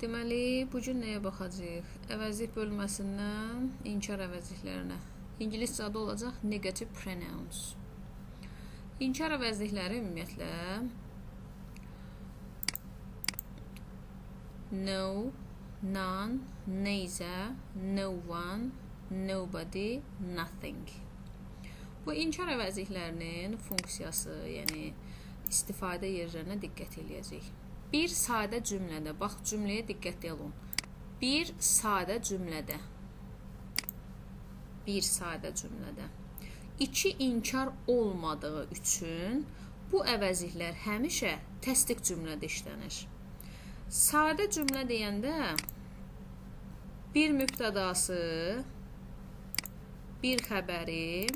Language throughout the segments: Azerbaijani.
Deməli, bugün nəyə baxacağıq? Əvəzlik bölməsindən inkar əvəzliklərinə. İngiliscə adı olacaq negative pronouns. İnkar əvəzlikləri ümumiyyətlə no, none, neither, no one, nobody, nothing. Bu inkar əvəzliklərinin funksiyası, yəni istifadə yerlərinə diqqət eləyəcək. Bir sadə cümlədə, bax cümləyə diqqətli olun. Bir sadə cümlədə. İki inkar olmadığı üçün bu əvəzliklər həmişə təsdiq cümlədə işlənir. Sadə cümlə deyəndə bir mübtədası, bir xəbəri,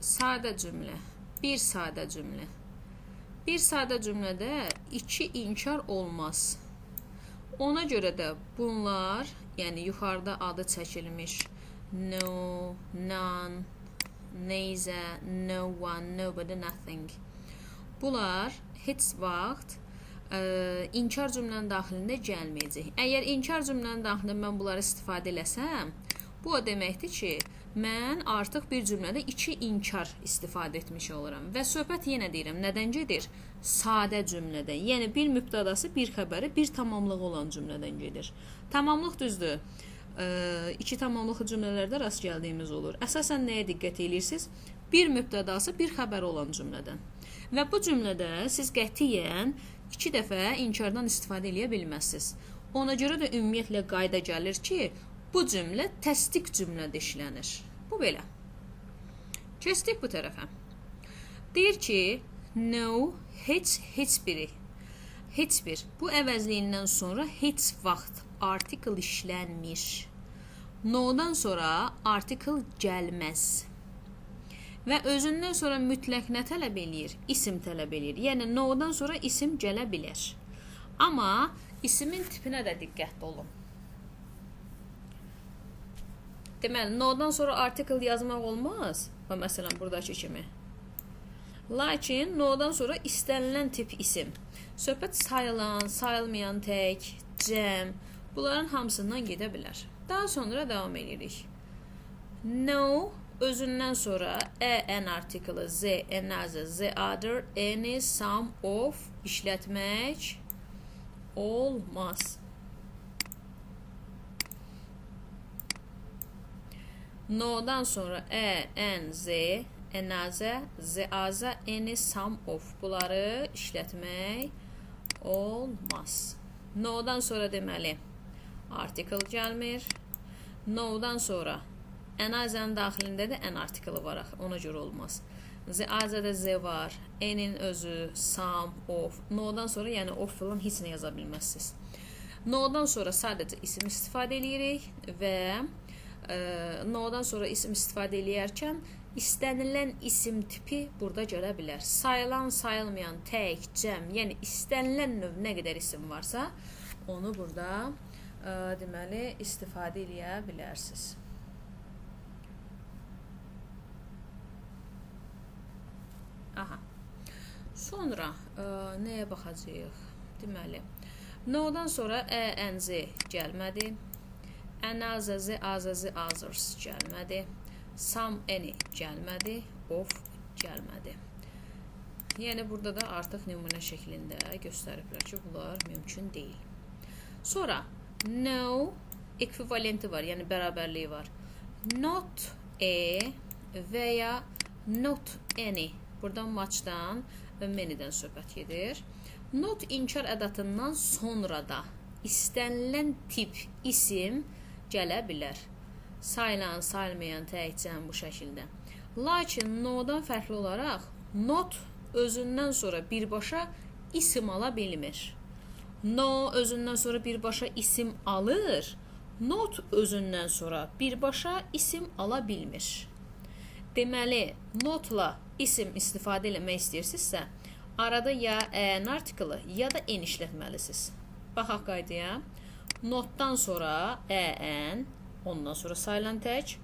sadə cümlə, bir sadə cümlə. Bir sadə cümlədə iki inkar olmaz. Ona görə də bunlar, yəni yuxarıda adı çəkilmiş no, none, neither, no one, nobody, nothing. Bunlar heç vaxt inkar cümlənin daxilində gəlməyəcək. Əgər inkar cümlənin daxilində mən bunları istifadə eləsəm, bu o deməkdir ki, mən artıq bir cümlədə iki inkar istifadə etmiş oluram. Və söhbət yenə deyirəm, nədən gedir? Sadə cümlədən. Yəni, bir mübtədası, bir xəbəri, bir tamamlığı olan cümlədən gedir. Tamamlıq düzdür. İki tamamlıqlı cümlələrdə rast gəldiyimiz olur. Əsasən nəyə diqqət edirsiniz? Bir mübtədası, bir xəbəri olan cümlədən. Və bu cümlədə siz qətiyyən iki dəfə inkardan istifadə edə bilməzsiniz. Ona görə də ümumiyyətlə qayda gəlir ki, bu cümlə təsdiq cümlədə işlənir. Bu belə. Keçdik bu tərəfə. Deyir ki, no, heç biri. Heç bir. Bu əvəzliyindən sonra heç vaxt artikel işlənmir. No-dan sonra artikel gəlməz. Və özündən sonra mütləq nə tələb eləyir? İsim tələb eləyir. Yəni, no-dan sonra isim gələ bilər. Amma isimin tipinə də diqqətli olun. Deməli, no-dan sonra artikel yazmaq olmaz. Məsələn, buradakı kimi. Lakin, no-dan sonra istənilən tip isim. Söhbət sayılan, sayılmayan tək, cəm, bunların hamısından gedə bilər. Daha sonra davam edirik. No, özündən sonra an artikeli, another, the other, any, some, of işlətmək olmaz. No'dan sonra an, another, the other, any, some, of bunları işlətmək olmaz. No'dan sonra deməli artikel gəlmir. No'dan sonra another'ın daxilində də an artikeli var, ona görə olmaz. The other'da the var, any'nin özü, some, of. No'dan sonra yəni of falan heç nə yaza bilməzsiniz. No'dan sonra sadəcə isim istifadə edirik və no-dan sonra isim istifadə eləyərkən istənilən isim tipi burada gələ bilər. Sayılan, sayılmayan, tək, cəm, yəni istənilən növ nə qədər isim varsa, onu burada deməli istifadə eləyə bilərsiniz. Aha. Sonra nəyə baxacağıq? Deməli, no-dan sonra an, gəlmədi. Another, the other, the others gəlmədi. Some, any gəlmədi. Of gəlmədi. Yəni, burada da artıq nümunə şəklində göstəriblər ki, bunlar mümkün deyil. Sonra, no ekvivalenti var, yəni bərabərliyi var. Not a və ya not any. Buradan matchdan və manydən söhbət gedir. Not inkar ədatından sonra da istənilən tip isim gələ bilər. Sayılan, sayılmayan, təkcəm bu şəkildə. Lakin no-dan fərqli olaraq not özündən sonra birbaşa isim ala bilmir. No özündən sonra birbaşa isim alır. Not özündən sonra birbaşa isim ala bilmir. Deməli, notla isim istifadə eləmək istəyirsinizsə, arada ya an artikeli ya da en işlətməlisiniz. Baxaq qaydaya. Notdan sonra an, ondan sonra sayılan tək,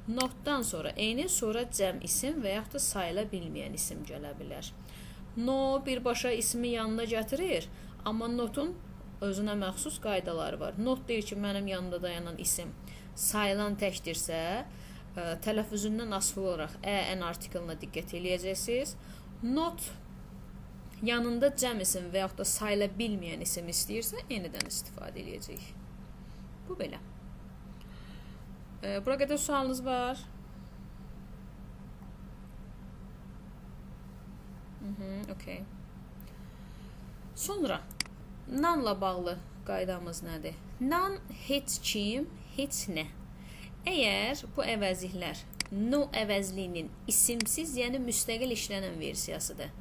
notdan sonra eni, sonra cəm isim və yaxud da sayıla bilməyən isim gələ bilər. No birbaşa ismi yanına gətirir, amma notun özünə məxsus qaydaları var. Not deyir ki, mənim yanımda dayanan isim sayılan təkdirsə, tələffüzündən asılı olaraq ən artiklına diqqət eləyəcəksiniz. Not yanında cəm isim və yaxud da sayıla bilməyən isim istəyirsə, yenidən istifadə eləyəcəyik. Bu belə. Bura qədər sualınız var? Okay. Sonra nanla bağlı qaydamız nədir? Nan heç kim, heç nə. Əgər bu əvəzliklər no əvəzliyinin isimsiz, yəni müstəqil işlənən versiyasıdır.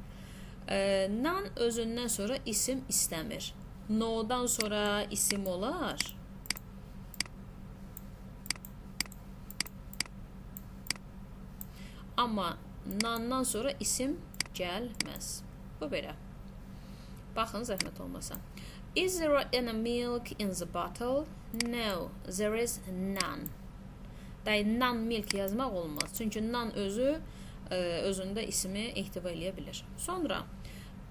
Nan özündən sonra isim istəmir. No'dan sonra isim olar. Amma nandan sonra isim gəlməz. Bu belə. Baxın, zəhmət olmasa. Is there any milk in the bottle? No, there is none. Non milk yazmaq olmaz. Çünki nan özündə ismi ehtiva eləyə bilir. Sonra,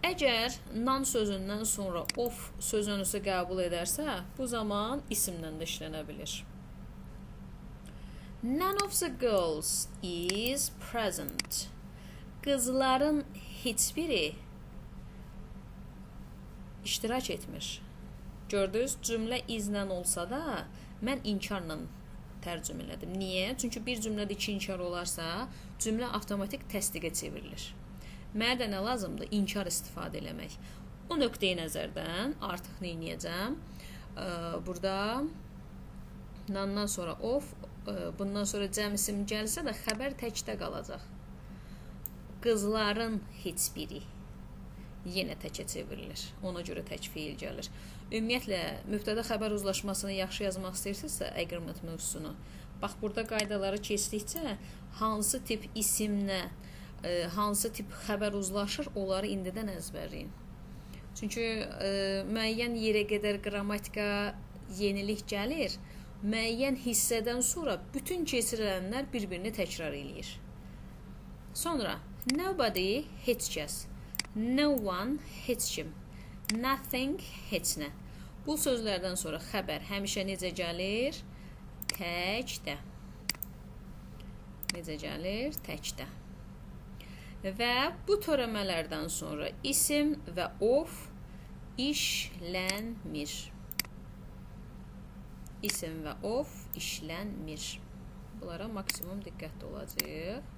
əgər nan sözündən sonra of sözünüzü qəbul edərsə, bu zaman isimlə də işlənə bilir. None of the girls is present. Qızların heç biri iştirak etmir. Gördünüz, cümlə izlə olsa da mən inkarla tərcümə elədim. Niyə? Çünki bir cümlədə 2 inkar olarsa, cümlə avtomatik təsdiqə çevrilir. Mənə də nə lazımdır? İnkar istifadə eləmək. O nöqteyi nəzərdən artıq nə edəcəm? Burada nandan sonra of, bundan sonra cəm isim gəlsə də xəbər təkdə qalacaq. Qızların heç biri yenə təkə çevrilir. Ona görə tək feil gəlir. Ümumiyyətlə, mübtəda xəbər uzlaşmasını yaxşı yazmaq istəyirsinizsə, agreement mövzusunu, bax, burada qaydaları keçdikcə hansı tip isimlə, hansı tip xəbər uzlaşır, onları indidən əzbərləyin. Çünki müəyyən yerə qədər qrammatika yenilik gəlir, müəyyən hissədən sonra bütün keçirilənlər bir-birini təkrar eləyir. Sonra, nobody, heç kəs. No one, heç kim. Nothing, heç nə. Bu sözlərdən sonra xəbər həmişə necə gəlir? Təkdə. Necə gəlir? Təkdə. Və bu törəmələrdən sonra isim və of işlənmir. İsim və of işlənmir. Bunlara maksimum diqqətli olacaq.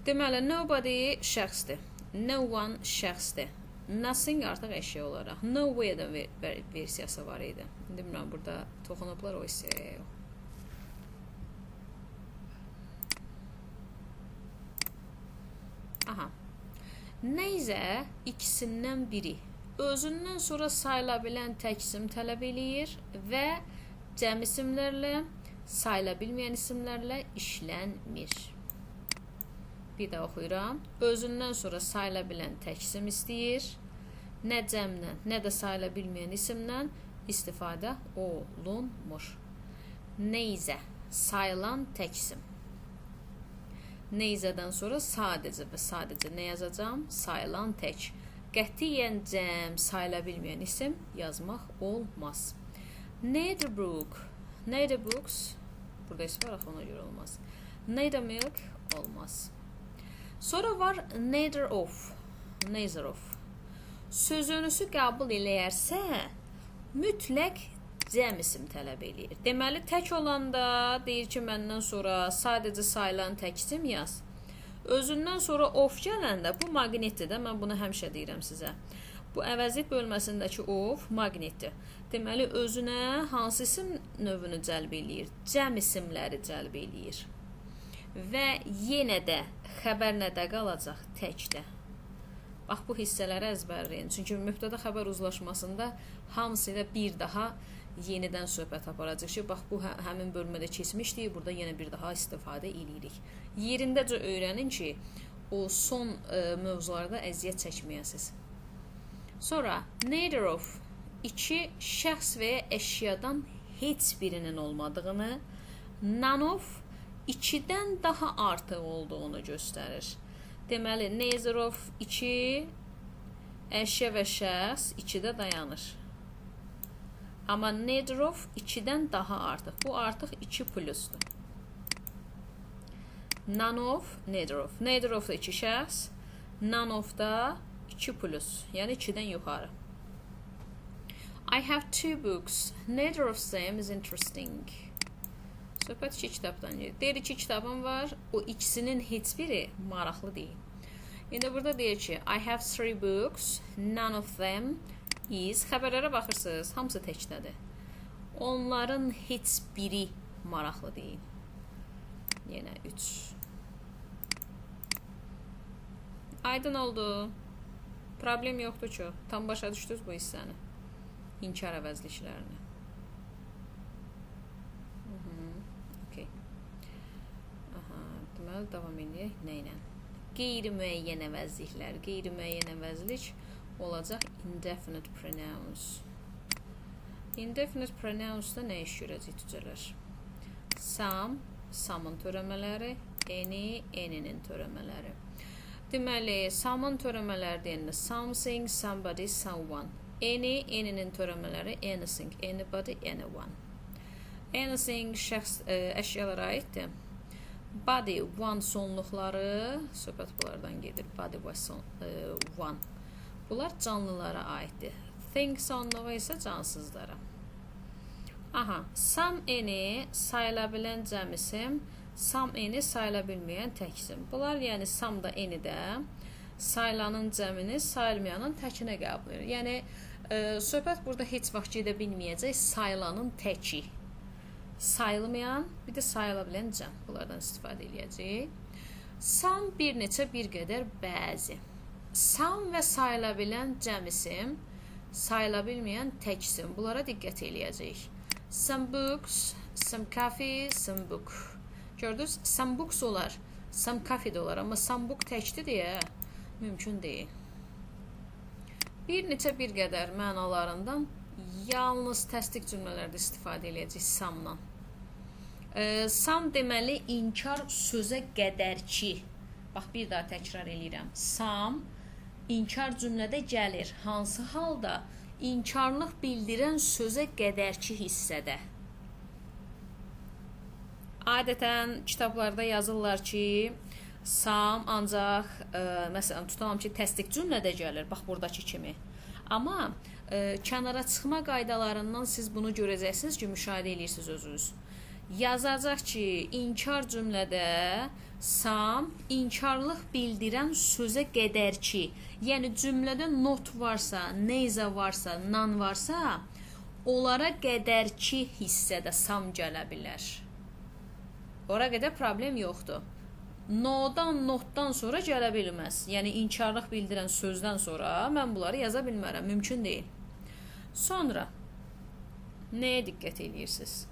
Deməli, nobody şəxsdir. No one şəxsdir. Nothing artıq əşya olaraq. Nowhere versiyası var idi. Bilmirəm, burada toxunublar o hissəyə yox. Aha. Neyzə ikisindən biri özündən sonra sayıla bilən tək isim tələb eləyir və cəm isimlərlə, sayıla bilməyən isimlərlə işlənmir. Bir də oxuyuram. Özündən sonra sayıla bilən tək isim istəyir. Nə cəmlə, nə də sayıla bilməyən isimlə istifadə olunmur. Neyzə, sayılan tək isim. Neyzədən sonra sadəcə və sadəcə nə yazacağım? Sayılan tək. Qətiyyən cəm, sayıla bilməyən isim yazmaq olmaz. Neither book, neither books, burada isim var, ona görə olmaz. Neither milk olmaz. Sonra var neither of, neither of. Sözünüzü qəbul eləyərsə, mütləq cəm isim tələb eləyir. Deməli, tək olanda deyir ki, məndən sonra sadəcə sayılan tək isim yaz. Özündən sonra of gələndə bu maqnitdir də, mən bunu həmişə deyirəm sizə. Bu əvəzlik bölməsindəki of maqnitdir. Deməli, özünə hansı isim növünü cəlb eləyir? Cəm isimləri cəlb eləyir. Və yenə də xəbər nədə qalacaq? Təkdə. Bax, bu hissələri əzbərləyin. Çünki mübtəda xəbər uzlaşmasında hamısı ilə bir daha yenidən söhbət aparacaq ki, bax, bu həmin bölmədə keçmişdik, burada yenə bir daha istifadə edirik. Yerindəcə öyrənin ki, o son mövzularda əziyyət çəkməyəsiniz. Sonra, neither of, iki şəxs və ya əşyadan heç birinin olmadığını, none of, 2-dən daha artıq olduğunu göstərir. Deməli, neither of 2, əşya və şəxs 2-də dayanır. Amma neither of 2-dən daha artıq. Bu artıq 2 plusdur. None of, neither of. Neither of da 2 şəxs, none of da 2 plus, yəni 2-dən yuxarı. I have 2 books. Neither of them is interesting. Söhbət 2 kitabdan gedir. Deyir 2 kitabım var, o ikisinin heç biri maraqlı deyil. İndi burada deyir ki, I have 3 books, none of them is. Xəbərlərə baxırsınız, hamısı təkdədir. Onların heç biri maraqlı deyil. Yenə 3. Aydın oldu. Problem yoxdur ki, tam başa düşdünüz bu hissəni. İnkar əvəzliklərini. Okay. Deməli, davam edək. Nə ilə? Qeyri-müəyyən əvəzliklər. Qeyri-müəyyən əvəzlik olacaq indefinite pronouns. Indefinite pronounsda nə iş görəcək tücələr? Some, some'ın törəmələri, any, any'nin törəmələri. Deməli, some'ın törəmələri deyəndə something, somebody, someone. Any, any'nin törəmələri anything, anybody, anyone. Anything şəxs, əşyalara aiddir. Body, one sonluqları, söhbət bunlardan gedir. Body was one. Bunlar canlılara aiddir. Think sonluğu isə cansızlara. Aha, some, any sayıla bilən cəmisim, some, any sayıla bilməyən təksim. Bunlar yəni some da any də sayılanın cəmini sayılmayanın təkinə qəbul edir. Yəni, söhbət burada heç vaxt gedə bilməyəcək sayılanın təki. Sayılmayan, bir də sayıla bilən cəm. Bunlardan istifadə edəcək. Some bir neçə, bir qədər, bəzi. Some və sayıla bilən cəmisim, sayıla bilməyən təksim. Bunlara diqqət edəcək. Some books, some coffee, some book. Gördünüz, some books olar, some coffee də olar, amma some book təkdir deyə mümkün deyil. Bir neçə, bir qədər mənalarından yalnız təsdiq cümlələrdə istifadə edəcək some'dan. Some deməli inkar sözə qədərki. Bax, bir daha təkrar edirəm. Some inkar cümlədə gəlir. Hansı halda? İnkarlıq bildirən sözə qədərki hissədə. Adətən kitablarda yazırlar ki, some ancaq, məsələn, tutalım ki, təsdiq cümlədə gəlir. Bax, buradakı kimi. Amma kənara çıxma qaydalarından siz bunu görəcəksiniz ki, müşahidə edirsiniz özünüz. Yazacaq ki, inkar cümlədə some, inkarlıq bildirən sözə qədərki, yəni cümlədə not varsa, neyzə varsa, nan varsa, onlara qədərki hissədə some gələ bilər. Ora qədər problem yoxdur. No'dan, notdan sonra gələ bilməz. Yəni, inkarlıq bildirən sözdən sonra mən bunları yaza bilmərəm, mümkün deyil. Sonra, nəyə diqqət edirsiniz?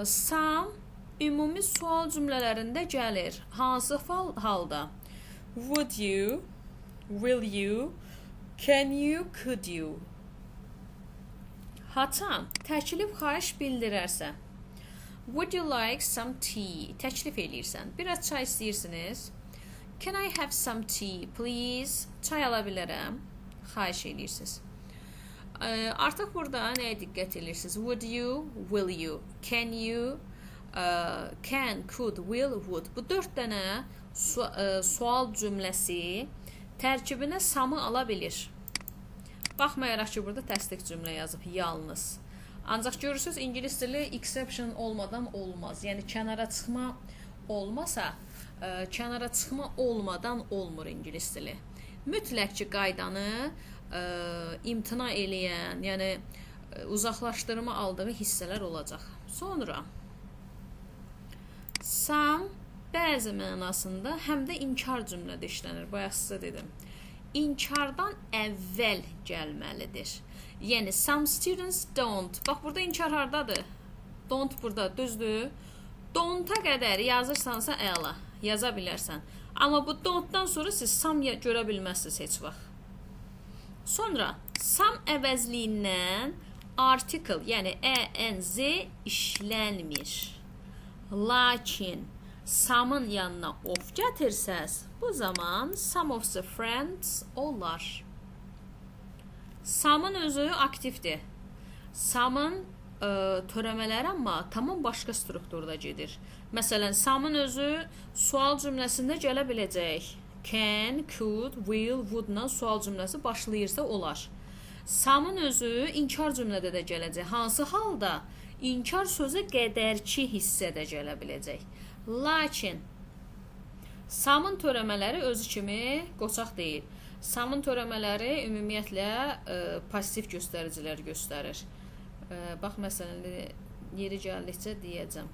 Some ümumi sual cümlələrində gəlir. Hansı halda? Would you, will you, can you, could you? Haçan təklif, xahiş bildirərsə. Would you like some tea? Təklif edirsən. Biraz çay istəyirsiniz. Can I have some tea, please? Çay ala bilərəm. Xahiş edirsiniz. Artıq burada nəyə diqqət edirsiniz? Would you, will you, can you, can, could, will, would. Bu 4 dənə sual cümləsi tərkibinə samı ala bilir. Baxmayaraq ki, burada təsdiq cümlə yazıb, yalnız. Ancaq görürsünüz, ingilis dili exception olmadan olmaz. Yəni, kənara çıxma olmasa, kənara çıxma olmadan olmur ingilis dili. Mütləq ki, qaydanı imtina eləyən, yəni uzaqlaşdırma aldığı hissələr olacaq. Sonra, some bəzi mənasında həm də inkar cümlədə işlənir. Bayaq sizə dedim. İnkardan əvvəl gəlməlidir. Yəni, some students don't. Bax, burada inkar hardadır? Don't burada, düzdür? Don't-a qədər yazırsansa əla, yaza bilərsən. Amma bu don't-dan sonra siz some görə bilməzsiniz heç vaxt. Sonra, some əvəzliyindən article, yəni ən-z işlənmir. Lakin, Some'ın yanına of gətirsəz, bu zaman some of the friends olar. Some'ın özü aktivdir. Some'ın törəmələri amma tamam başqa strukturda gedir. Məsələn, some'ın özü sual cümləsində gələ biləcək. Can, could, will, would-la sual cümləsi başlayırsa olar. Some'ın özü inkar cümlədə də gələcək. Hansı halda? İnkar sözü qədərki hissədə gələ biləcək. Lakin some'ın törəmələri özü kimi qoçaq deyil. Some'ın törəmələri ümumiyyətlə pasiv göstəricilər göstərir. Bax, məsələn, yeri gəldikcə deyəcəm.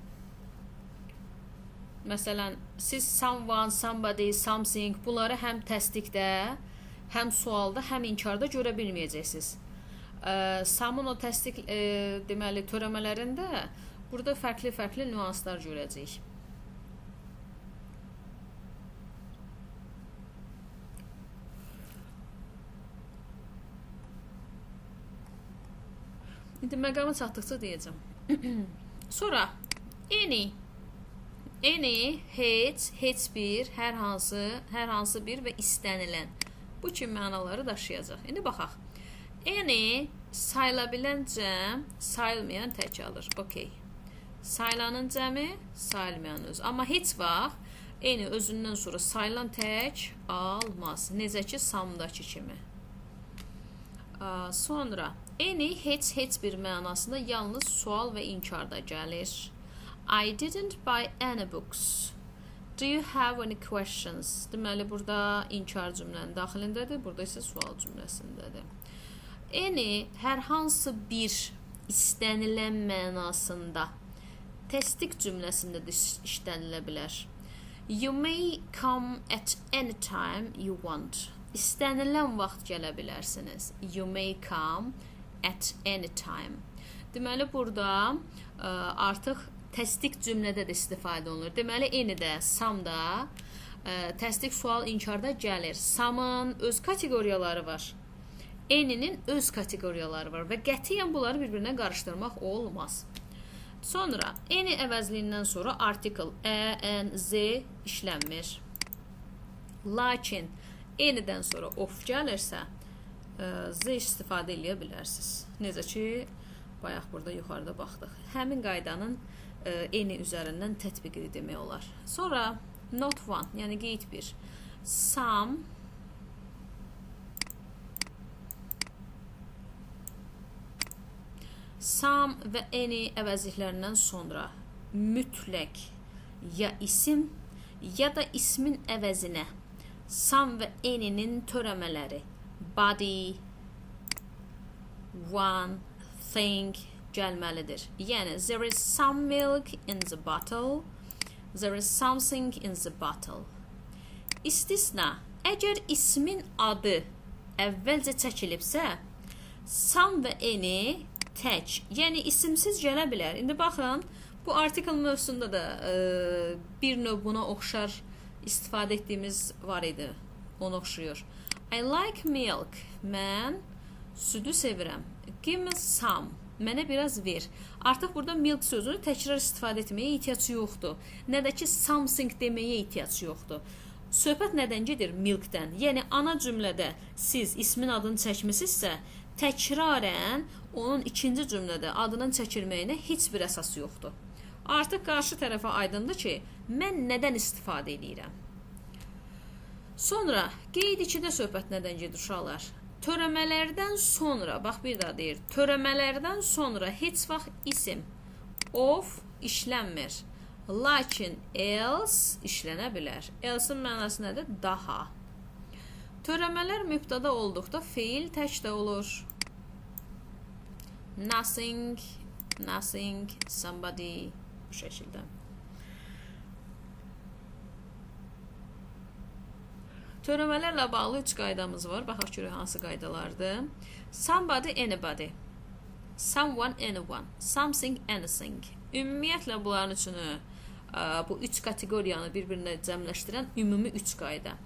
Məsələn, siz someone, somebody, something bunları həm təsdiqdə, həm sualda, həm inkarda görə bilməyəcəksiniz. Some'ın o təsdiq deməli törəmələrində burada fərqli nüanslar görəcəyik. İndi məqama çatdıqca deyəcəm. Sonra any, heç bir, hər hansı bir və istənilən bu kimi mənaları daşıyacaq. İndi baxaq. Any sayılabilən cəm, sayılmayan tək alır. Okay. Sayılanın cəmi, sayılmayan öz. Amma heç vaxt any özündən sonra sayılan tək almaz. Necə ki, samdakı kimi. Sonra any heç bir mənasında yalnız sual və inkarda gəlir. I didn't buy any books. Do you have any questions? Deməli, burada inkar cümlənin daxilindədir, burada isə sual cümləsindədir. Any hər hansı bir istənilən mənasında təsdiq cümləsində də işlənilə bilər. You may come at any time you want. İstənilən vaxt gələ bilərsiniz. You may come at any time. Deməli, burada artıq təsdiq cümlədə də istifadə olunur. Deməli, any də, some da təsdiq, sual, inkarda gəlir. Some'ın öz kateqoriyaları var. Any'nin öz kateqoriyaları var və qətiyyən bunları bir-birinə qarışdırmaq olmaz. Sonra, any əvəzliyindən sonra article, n, z işlənmir. Lakin, any'dən sonra of gəlirsə, z istifadə edə bilərsiniz. Necə ki, bayaq burada yuxarıda baxdıq. Həmin qaydanın any üzərindən tətbiqini demək olar. Sonra, not one, yəni qeyd 1. Some və any əvəzliklərindən sonra mütləq ya isim, ya da ismin əvəzinə some və any'nin törəmələri body, one, thing gəlməlidir. Yəni, there is some milk in the bottle, there is something in the bottle. İstisna, əgər ismin adı əvvəlcə çəkilibsə, some və any tək, yəni isimsiz gələ bilər. İndi baxın, bu article mövzusunda da bir növ buna oxşar istifadə etdiyimiz var idi. Onu oxşuyur. I like milk. Mən südü sevirəm. Give me some. Mənə biraz ver. Artıq burada milk sözünü təkrar istifadə etməyə ehtiyac yoxdur. Nə də ki, something deməyə ehtiyac yoxdur. Söhbət nədən gedir? Milkdən. Yəni, ana cümlədə siz ismin adını çəkmisinizsə, təkrarən onun ikinci cümlədə adının çəkilməyinə heç bir əsas yoxdur. Artıq qarşı tərəfə aydındır ki, mən nədən istifadə edirəm. Sonra, qeyd 2-də söhbət nədən gedir uşaqlar? Törəmələrdən sonra, bax bir daha deyir, törəmələrdən sonra heç vaxt isim, of işlənmir. Lakin else işlənə bilər. Else'ın mənası nədir? Daha. Törəmələr mübtada olduqda feil tək də olur. Nothing, somebody, bu şəkildə. Törəmələrlə bağlı 3 qaydamız var. Baxaq görək hansı qaydalardır. Somebody, anybody. Someone, anyone. Something, anything. Ümumiyyətlə bunların üçünü, bu 3 kateqoriyanı bir-birinə cəmləşdirən ümumi 3 qayda.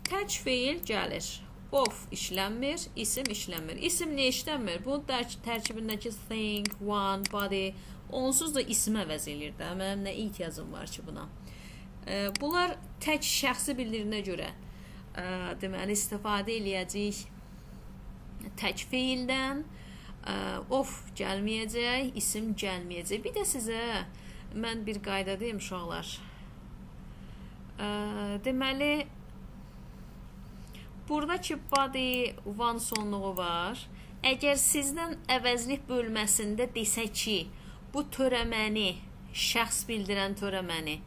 Tək feil gəlir. Of işlənmir, isim işlənmir. İsim nə işlənmir? Bu tərkibindəki thing, one, body, onsuz da isim əvəz edir də. Mənim nə ehtiyacım var ki buna? Bunlar tək şəxsi bildirinə görə deməli istifadə eləyəcəyik tək feildən. Of gəlməyəcək, isim gəlməyəcək. Bir də sizə mən bir qayda deyim uşaqlar. Deməli buradakı body one sonluğu var. Əgər sizdən əvəzlik bölməsində desək ki, bu törəməni, şəxs bildirən törəməni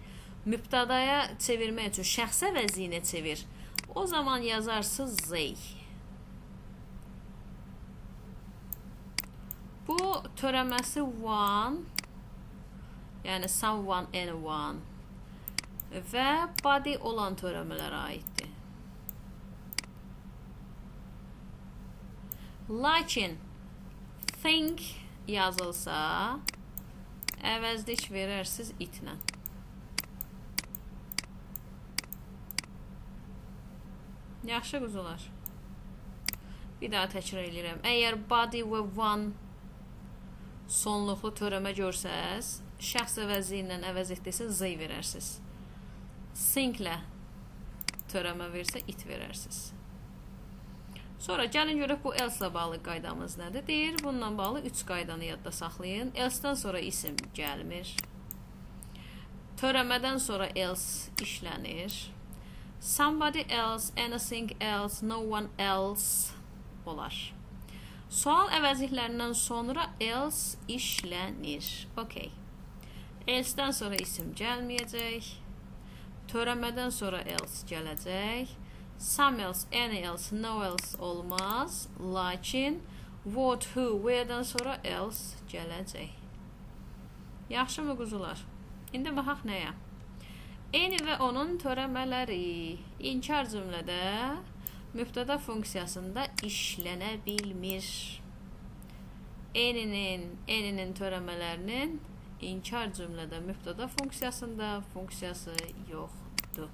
mübtədaya çevirmək üçün şəxs əvəzliyinə çevir. O zaman yazarsınız they. Bu törəməsi one, yəni someone, anyone və body olan törəmələrə aiddir. Lakin think yazılsa əvəzlik verərsiniz itlə. Yaxşı quzular. Bir daha təkrar edirəm. Əgər body və one sonluqlu törəmə görsəz, şəxs əvəzi ilə əvəz etdiysə zey verərsiniz. Thinklə törəmə versə it verərsiniz. Sonra gəlin görək bu else-la bağlı qaydamız nədir? Deyir, bununla bağlı 3 qaydanı yadda saxlayın. Else-dən sonra isim gəlmir. Törəmədən sonra else işlənir. Somebody else, anything else, no one else olar. Sual əvəzliklərindən sonra else işlənir. Okay. Else-dən sonra isim gəlməyəcək. Törəmədən sonra else gələcək. Some else, any else, no else olmaz. Lakin what, who, where'dən sonra else gələcək. Yaxşı mı quzular? İndi baxaq nəyə? Any və onun törəmələri inkar cümlədə mübtəda funksiyasında işlənə bilmir. Any'nin törəmələrinin inkar cümlədə mübtəda funksiyasında funksiyası yoxdur.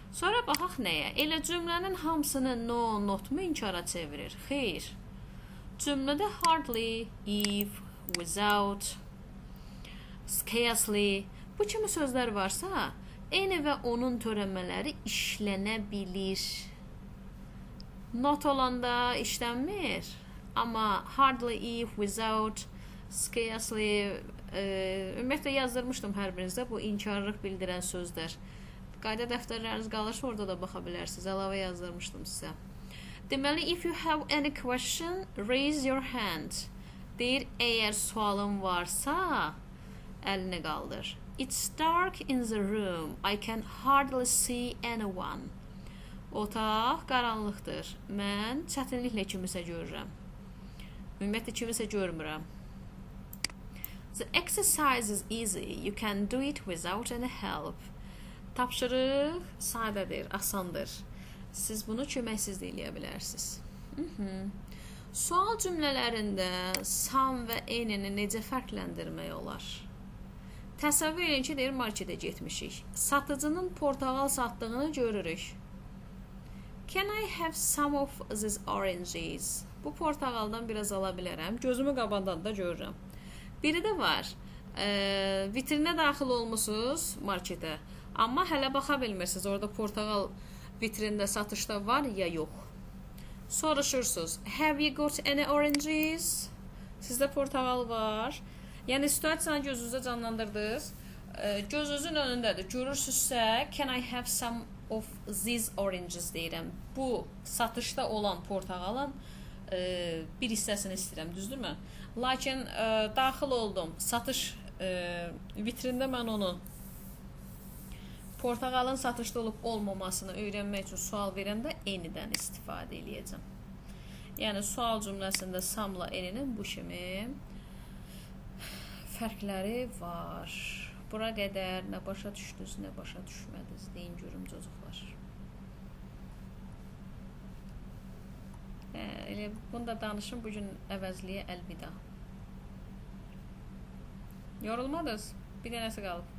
Sonra baxaq nəyə? Elə cümlənin hamısını no, not mu inkara çevirir? Xeyr. Cümlədə hardly, if, without, scarcely bu kimi sözlər varsa, any və onun törəmələri işlənə bilir. Not olanda işlənmir. Amma hardly, if, without, scarcely ümumiyyətlə yazdırmışdım hər birinizdə bu inkarlıq bildirən sözlər. Qayda dəftərləriniz qalırsa orada da baxa bilərsiniz. Əlavə yazdırmışdım sizə. Deməli, if you have any question, raise your hand. Deyir, əgər sualın varsa, əlini qaldır. It's dark in the room. I can hardly see anyone. Otaq qaranlıqdır. Mən çətinliklə kimisə görürəm. Ümumiyyətlə kimisə görmürəm. The exercise is easy. You can do it without any help. Tapşırıq sadədir, asandır. Siz bunu köməksiz də eləyə bilərsiniz. Sual cümlələrində some və any'ni necə fərqləndirmək olar? Təsəvvür edin ki, deyir, marketə getmişik. Satıcının portağal satdığını görürük. Can I have some of these oranges? Bu portağaldan biraz ala bilərəm. Gözümü qabandan da görürəm. Biri də var. Vitrinə daxil olmusunuz marketə. Amma hələ baxa bilmirsiniz, orada portağal vitrində satışda var ya yox. Soruşursunuz, have you got any oranges? Sizdə portağal var. Yəni, situasiyanı gözünüzdə canlandırdınız. Gözünüzün önündədir. Görürsünüzsə, can I have some of these oranges deyirəm. Bu, satışda olan portağalın bir hissəsini istəyirəm, düzdürmü? Lakin daxil oldum, satış vitrində mən onu portağalın satışda olub olmamasını öyrənmək üçün sual verəndə any'dən istifadə eləyəcəm. Yəni, sual cümləsində some'la any'nin bu kimi fərqləri var. Bura qədər nə başa düşdünüz, nə başa düşmədiniz deyin görüm cocuqlar. Elə bunu da danışım, bugün əvəzliyə əlvida. Yorulmadınız? Bir dənəsi qalıb.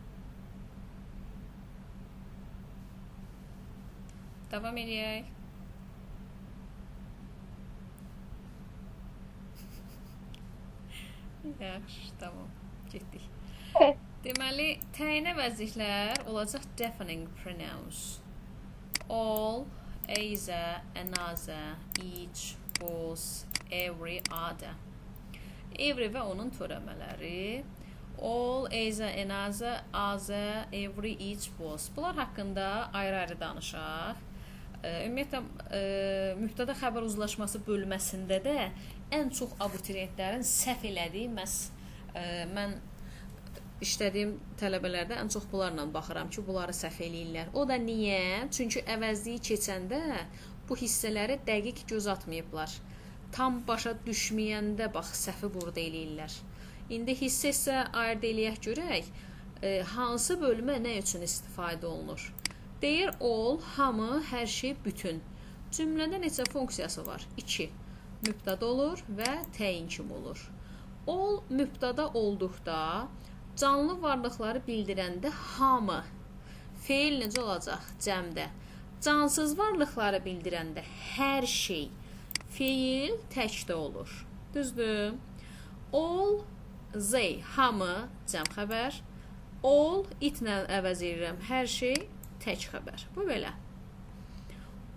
Davam edək. Yaxşı, tamam. Getdik. Deməli, təyin əvəzliklər olacaq defining pronouns. All, either, another, each, both, every, other. Every və onun törəmələri. All, either, another, other, every, each, both. Bunlar haqqında ayrı-ayrı danışaq. Ümumiyyətlə, mübtəda xəbər uzlaşması bölməsində də ən çox abituriyentlərin səhv elədiyi mən işlədiyim tələbələrdə ən çox bunlarla baxıram ki, bunları səhv eləyirlər. O da niyə? Çünki əvəzliyi keçəndə bu hissələri dəqiq göz atmayıblar. Tam başa düşməyəndə bax səhvi burada eləyirlər. İndi hissə ayırd eləyək görək, hansı bölmə nə üçün istifadə olunur? Deyir all, hamı, hər şey, bütün. Cümlədə neçə funksiyası var? 2. Mübtəda olur və təyin kimi olur. All mübtəda olduqda canlı varlıqları bildirəndə hamı. Feil necə olacaq? Cəmdə. Cansız varlıqları bildirəndə hər şey. Feil təkdə olur. Düzdür? All, they, hamı, cəm xəbər. All, itlə əvəz edirəm, hər şey, tək xəbər. Bu belə.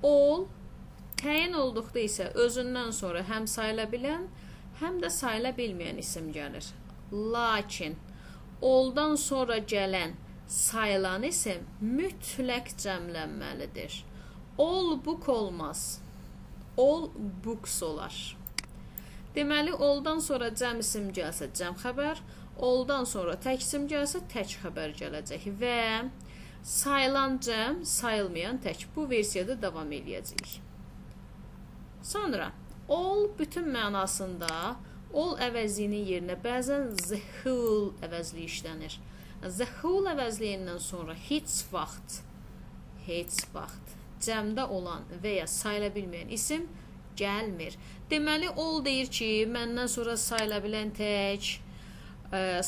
All, təyin olduqda isə özündən sonra həm sayıla bilən, həm də sayıla bilməyən isim gəlir. Lakin, alldan sonra gələn sayılan isim mütləq cəmlənməlidir. All book olmaz. All books olar. Deməli, alldan sonra cəm isim gəlsə cəm xəbər, alldan sonra tək isim gəlsə tək xəbər gələcək və sayılan cəm, sayılmayan tək. Bu versiyada davam edəcəyik. Sonra, all bütün mənasında all əvəzliyinin yerinə bəzən the whole əvəzliyi işlənir. The whole əvəzliyindən sonra heç vaxt cəmdə olan və ya sayıla bilməyən isim gəlmir. Deməli, all deyir ki, məndən sonra sayıla bilən tək,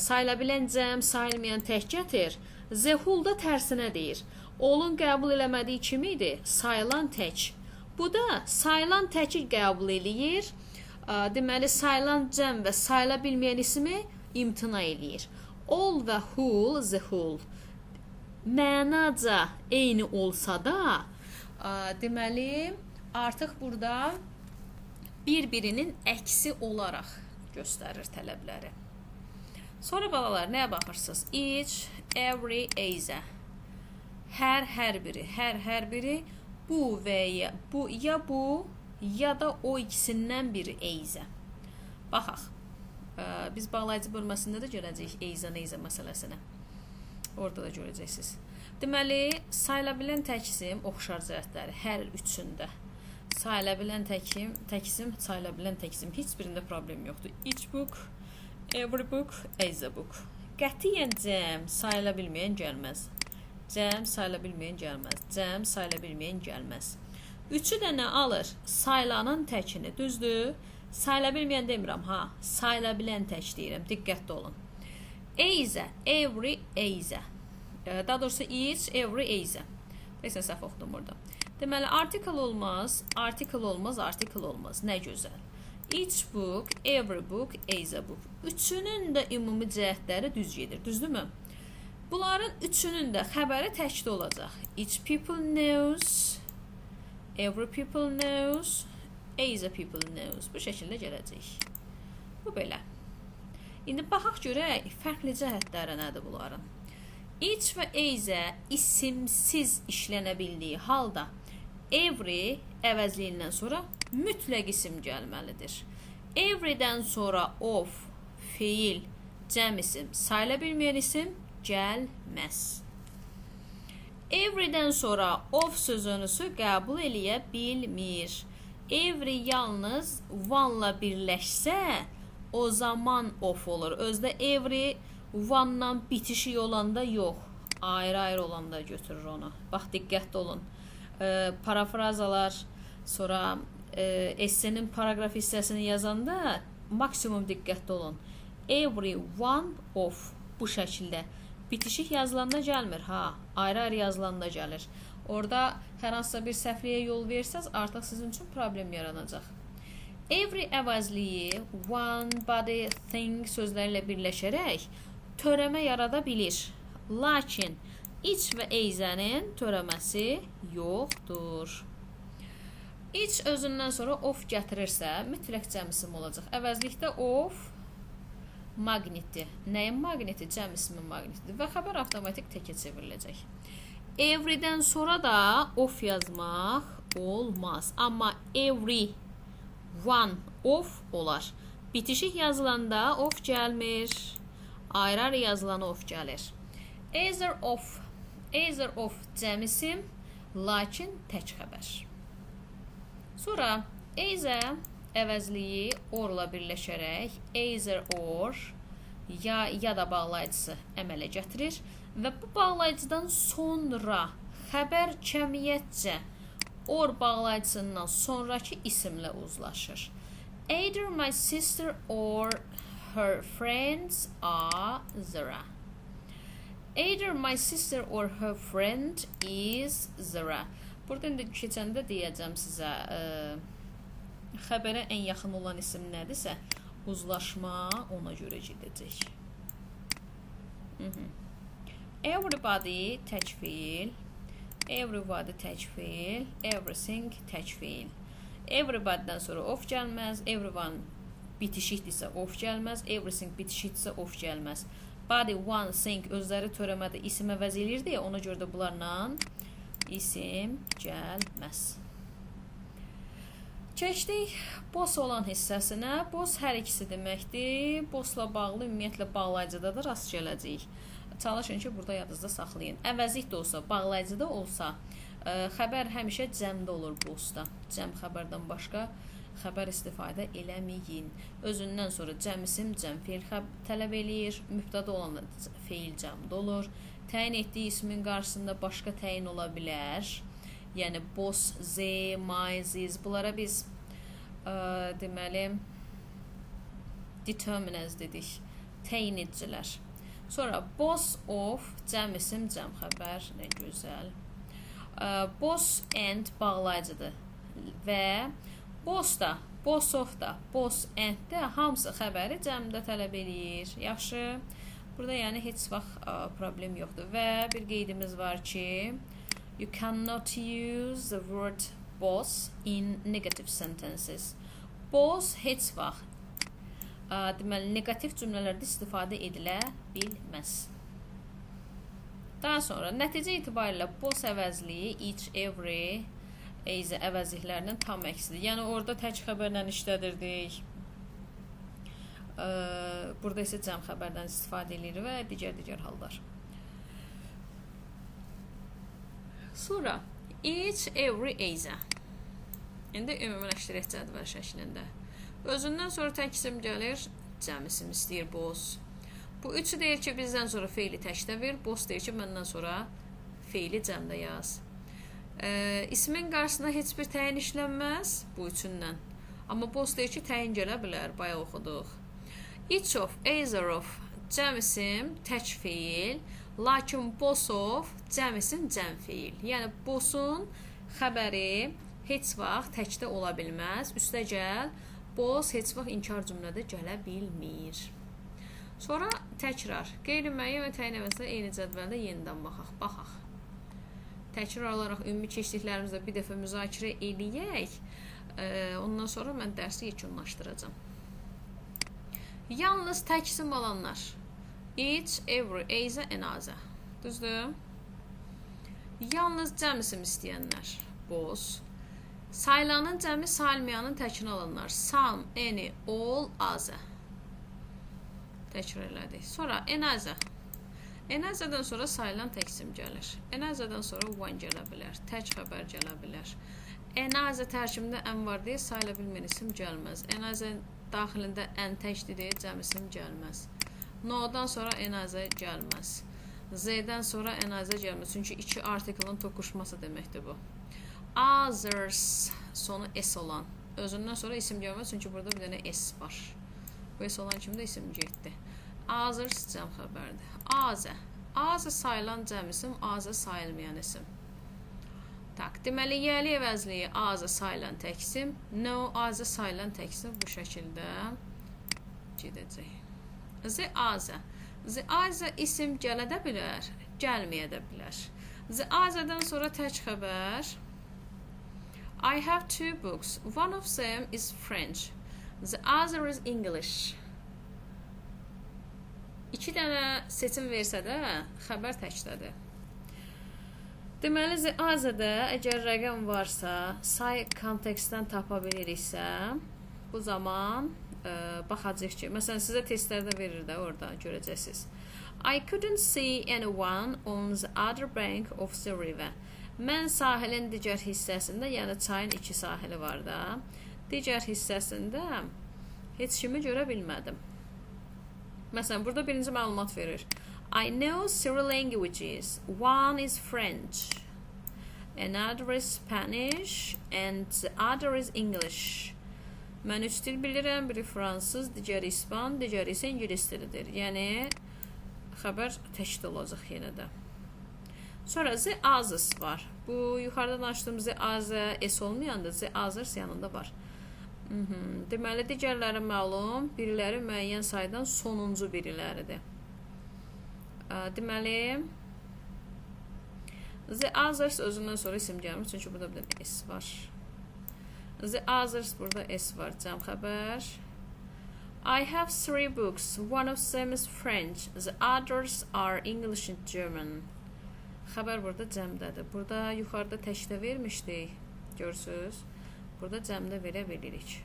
sayıla bilən cəm, sayılmayan tək gətir. The whole da tərsinə deyir. All'un qəbul eləmədiyi kimi idi? Sayılan tək. Bu da sayılan təki qəbul eləyir. Deməli, sayılan cəm və sayıla bilməyən ismi imtina eləyir. All və whole, the whole. Mənaca eyni olsa da, deməli, artıq burada bir-birinin əksi olaraq göstərir tələbləri. Sonra balalar, nəyə baxırsınız? Each, every, either. Hər biri bu və ya bu ya da o ikisindən biri either. Baxaq. Biz bağlayıcı bölməsində də görəcəyik either məsələsini. Orada da görəcəksiniz. Deməli, sayıla bilən tək isim oxşar cəhətləri hər üçündə. Sayıla bilən tək isim, sayıla bilən tək isim. Heç birində problem yoxdur. Each book, every book, either book. Qətiyyən cəm sayıla bilməyən gəlməz. Cəm sayıla bilməyən gəlməz. Cəm sayıla bilməyən gəlməz. Üçü də nə alır? Sayılanan təkini, düzdür? Sayıla bilməyən demirəm, sayıla bilən tək deyirəm, diqqətli olun. Either, every, either. Daha doğrusu each, every, either. Deyəsən, səhv oxudum burada. Deməli, article olmaz. Nə gözəl. Each book, every book, either book. Üçünün də ümumi cəhətləri düz gedir, düzdürmü? Bunların üçünün də xəbəri təkdə olacaq. Each people knows, every people knows, either people knows. Bu şəkildə gələcək. Bu belə. İndi baxaq görək, fərqli cəhətləri nədir bunların? Each və either isimsiz işlənə bildiyi halda every əvəzliyindən sonra mütləq isim gəlməlidir. Everydən sonra of, feil, cəm isim, sayıla bilməyən isim gəlməz. Everydən sonra of sözünüsü qəbul eləyə bilmir. Every yalnız one'la birləşsə, o zaman of olur. Özdə every one-dan bitişik olanda yox. Ayrı-ayrı olanda götürür onu. Bax, diqqətli olun. Parafrazalar, sonra essenin paragraf hissəsini yazanda maksimum diqqətli olun. Every one of bu şəkildə bitişik yazılanda gəlmir, ayrı-ayrı yazılanda gəlir. Orada hər hansısa bir səhvliyə yol versəz, artıq sizin üçün problem yaranacaq. Every əvəzliyi one, body, thing sözlərlə birləşərək törəmə yarada bilir. Lakin iç və eyzənin törəməsi yoxdur. İç özündən sonra of gətirirsə, mütləq cəm isim olacaq. Əvəzlikdə of maqnitdir. Nəyin maqniti? Cəm ismin maqnitidir və xəbər avtomatik təkə çevriləcək. Everydən sonra da of yazmaq olmaz. Amma every, one, of olar. Bitişik yazılanda of gəlmir. Ayrı-ayrı yazılana of gəlir. Either of cəm isim, lakin tək xəbər. Sonra either əvəzliyi orla birləşərək either or ya da bağlayıcısı əmələ gətirir və bu bağlayıcıdan sonra xəbər cəmiyyətcə or bağlayıcısından sonraki isimlə uzlaşır. Either my sister or her friends are Zara. Either my sister or her friend is Zara. Burada indi keçəndə deyəcəm sizə xəbərə ən yaxın olan isim nədirsə, uzlaşma ona görə gedəcək. Everybody tək fiil, everybody tək fiil, everything tək fiil. Everybody'dən sonra of gəlməz, everyone bitişikdirsə of gəlməz, everything bitişikdirsə of gəlməz. Body, one, thing özləri törəmədə isim əvəz edir deyə, ona görə də bunlarla isim gəlməz. Keçdik boss olan hissəsinə. Boss hər ikisi deməkdir. Bossla bağlı ümumiyyətlə bağlayıcıda da rast gələcəyik. Çalışın ki, burada yadınızda saxlayın. Əvəzlik də olsa, bağlayıcıda olsa, xəbər həmişə cəmdə olur bossda. Cəm xəbərdən başqa xəbər istifadə eləməyin. Özündən sonra cəm isim, cəm feil tələb eləyir. Mübtəda olan feil cəmdə olur. Təyin etdiyi ismin qarşısında başqa təyin ola bilər. Yəni boss, z, my, ziz. Bunlara biz deməli determinants dedik. Təyin edicilər. Sonra boss of, cəm isim, cəm xəbər. Nə gözəl. Boss and bağlayıcıdır. Və boss da, boss of da, boss and də hamısı xəbəri cəmdə tələb eləyir. Yaxşı. Burada yəni heç vaxt problem yoxdur. Və bir qeydimiz var ki, you cannot use the word boss in negative sentences. Boss heç vaxt deməli, negativ cümlələrdə istifadə edilə bilməz. Daha sonra nəticə itibarilə boss əvəzliyi each, every, either əvəzliklərinin tam əksidir. Yəni orada tək xəbərlə işlədirdik. Burada isə cəm xəbərdən istifadə edilir və digər hallar. Sonra each, every, either. İndi ümumiləşdirək cədvəl şəklində. Özündən sonra tək isim gəlir, cəm isim istəyir boss. Bu üçü deyir ki, bizdən sonra feili təkdə ver, boss deyir ki, məndən sonra feili cəmdə yaz. İsmin qarşısına heç bir təyin işlənməz bu üçündən. Amma boss deyir ki, təyin gələ bilər, bayaq oxuduq. Each of, either of, cəm isim, tək feil, lakin boss of, cəm isim, cəm feil. Yəni, bossun xəbəri heç vaxt təkdə ola bilməz. Üstəgəl, boss heç vaxt inkar cümlədə gələ bilmir. Sonra təkrar. Qeyri-müəyyən və təyin əvəzində eyni cədvəldə yenidən baxaq. Təkrar olaraq ümumi keçdiklərimizlə bir dəfə müzakirə eləyək. Ondan sonra mən dərsi yekunlaşdıracağam. Yalnız tək isim alanlar. Each, every, either, another. Düzdür? Yalnız cəm isim istəyənlər. Boss. Sayılanın cəmi, sayılmayanın təkini alanlar. Some, any, all, other. Təkrar elədik. Sonra another. Another'dan sonra sayılan tək isim gəlir. Another'dan sonra one gələ bilər. Tək xəbər gələ bilər. Another tərkibində ən var deyə sayıla bilməyən isim gəlməz. Another daxilində ən təkdir deyə cəm isim gəlməz. No-dan sonra another gəlməz. Z-dən sonra another gəlməz. Çünki iki artiklın toqquşması deməkdir bu. Others sonu S olan. Özündən sonra isim gəlməz. Çünki burada bir dənə S var. Bu S olan kimi də isim getdi. Others cəm xəbərdir. Azə. Azə sayılan cəm isim, azə sayılmayan isim. Tak, deməli, yəli əvəzliyi azə sayılan tək isim, no, azə sayılan tək isim bu şəkildə gedəcək. Z, azə. The either isim gələ də bilər, gəlməyə də bilər. The either-dan sonra tək xəbər. I have two books. One of them is French. The other is English. İki dənə seçim versə də, xəbər təkdədir. Deməli, the either-də əgər rəqəm varsa, say kontekstdən tapa biliriksə, bu zaman baxacaq ki, məsələn, sizə testlərdə verir də orada, görəcəksiniz. I couldn't see anyone on the other bank of the river. Mən sahilin digər hissəsində, yəni çayın iki sahili var da, digər hissəsində heç kimi görə bilmədim. Məsələn, burada birinci məlumat verir. I know three languages. One is French, another is Spanish, and the other is English. Mən üç dil bilirəm, biri fransız, digəri ispan, digəri isə ingilis dilidir. Yəni, xəbər təşkil olacaq yenə də. Sonra the others var. Bu, yuxarıdan açdığım the other s olmayanda the others yanında var. Deməli, digərləri məlum, biriləri müəyyən saydan sonuncu biriləridir. Deməli, the others özündən sonra isim gəlmir, çünki burada bir dənə s var. The others burada s var, cəm xəbər. I have three books. One of them is French. The others are English and German. Xəbər burada cəmdədir. Burada yuxarıda təkdə vermişdik. Görürsünüz? Burada cəmdə verə bilirik.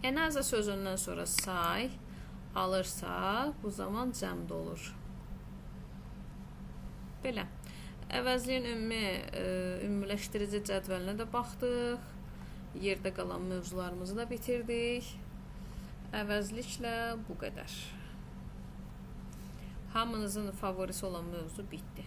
Another sözündən sonra say alırsa, bu zaman cəmdə olur. Belə. Əvəzliyin ümumiləşdirici cədvəlinə də baxdıq. Yerdə qalan mövzularımızı da bitirdik. Əvəzliklə bu qədər. Hamınızın favorisi olan mövzu bitdi.